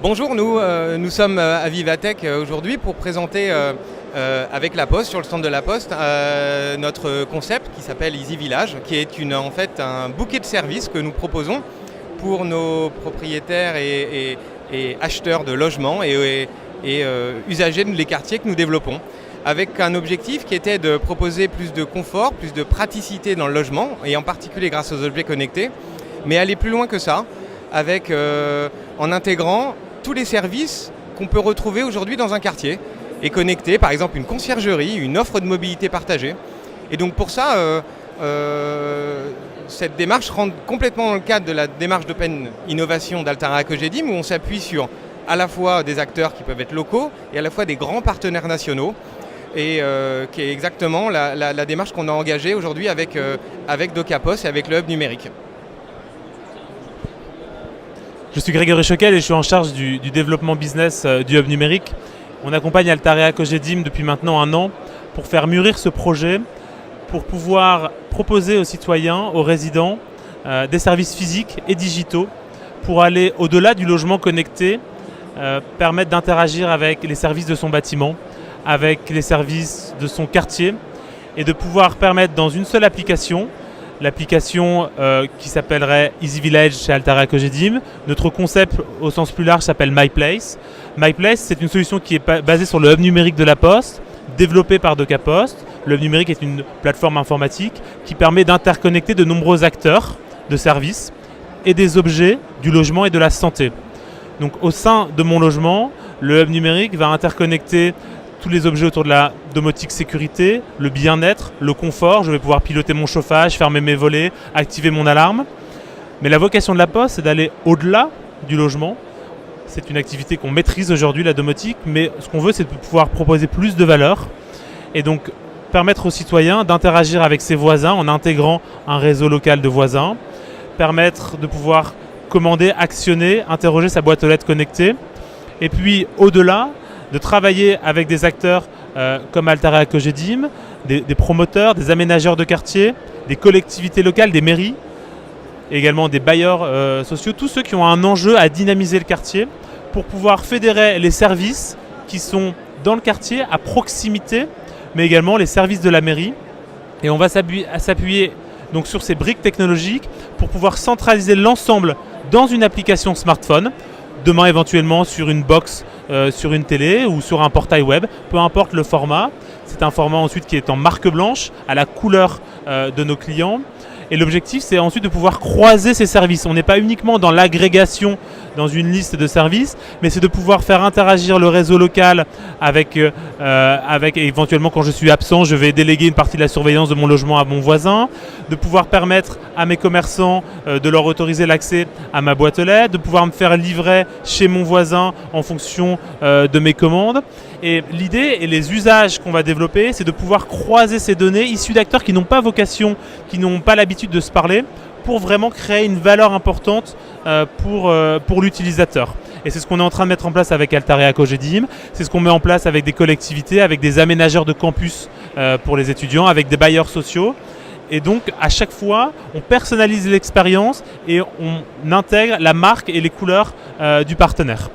Bonjour, nous sommes à Vivatech aujourd'hui pour présenter avec La Poste, sur le stand de La Poste, notre concept qui s'appelle Easy Village, qui est en fait un bouquet de services que nous proposons pour nos propriétaires et acheteurs de logements et usagers des quartiers que nous développons, avec un objectif qui était de proposer plus de confort, plus de praticité dans le logement, et en particulier grâce aux objets connectés, mais aller plus loin que ça, avec, en intégrant tous les services qu'on peut retrouver aujourd'hui dans un quartier et connecter, par exemple une conciergerie, une offre de mobilité partagée. Et donc pour ça, cette démarche rentre complètement dans le cadre de la démarche d'Open Innovation d'Altarea Cogedim, où on s'appuie sur à la fois des acteurs qui peuvent être locaux et à la fois des grands partenaires nationaux, et qui est exactement la démarche qu'on a engagée aujourd'hui avec Docapos et avec le Hub numérique. Je suis Grégory Choquel et je suis en charge du développement business du Hub numérique. On accompagne Altaria Cogedim depuis maintenant 1 an pour faire mûrir ce projet, pour pouvoir proposer aux citoyens, aux résidents, des services physiques et digitaux pour aller au-delà du logement connecté, permettre d'interagir avec les services de son bâtiment, avec les services de son quartier et de pouvoir permettre dans une seule application, l'application qui s'appellerait Easy Village chez Altaria Cogedim. Notre concept au sens plus large s'appelle MyPlace. MyPlace, c'est une solution qui est basée sur le hub numérique de La Poste, développé par Docapost. Le hub numérique est une plateforme informatique qui permet d'interconnecter de nombreux acteurs de services et des objets du logement et de la santé. Donc au sein de mon logement, le hub numérique va interconnecter tous les objets autour de la domotique sécurité, le bien-être, le confort. Je vais pouvoir piloter mon chauffage, fermer mes volets, activer mon alarme. Mais la vocation de La Poste, c'est d'aller au-delà du logement. C'est une activité qu'on maîtrise aujourd'hui, la domotique, mais ce qu'on veut, c'est de pouvoir proposer plus de valeur et donc permettre aux citoyens d'interagir avec ses voisins en intégrant un réseau local de voisins, permettre de pouvoir commander, actionner, interroger sa boîte aux lettres connectée, et puis au-delà, de travailler avec des acteurs comme Altaria Cogedim, des promoteurs, des aménageurs de quartier, des collectivités locales, des mairies, et également des bailleurs sociaux, tous ceux qui ont un enjeu à dynamiser le quartier pour pouvoir fédérer les services qui sont dans le quartier, à proximité, mais également les services de la mairie. Et on va s'appuyer donc sur ces briques technologiques pour pouvoir centraliser l'ensemble dans une application smartphone, demain éventuellement sur une box, sur une télé ou sur un portail web, peu importe le format. C'est un format ensuite qui est en marque blanche, à la couleur de nos clients. Et l'objectif, c'est ensuite de pouvoir croiser ces services. On n'est pas uniquement dans l'agrégation dans une liste de services, mais c'est de pouvoir faire interagir le réseau local avec éventuellement, quand je suis absent, je vais déléguer une partie de la surveillance de mon logement à mon voisin, de pouvoir permettre à mes commerçants de leur autoriser l'accès à ma boîte aux lettres, de pouvoir me faire livrer chez mon voisin en fonction de mes commandes. Et l'idée et les usages qu'on va développer, c'est de pouvoir croiser ces données issues d'acteurs qui n'ont pas vocation, qui n'ont pas l'habitude de se parler, pour vraiment créer une valeur importante pour l'utilisateur. Et c'est ce qu'on est en train de mettre en place avec Altaria Cogedim, c'est ce qu'on met en place avec des collectivités, avec des aménageurs de campus pour les étudiants, avec des bailleurs sociaux. Et donc à chaque fois, on personnalise l'expérience et on intègre la marque et les couleurs du partenaire.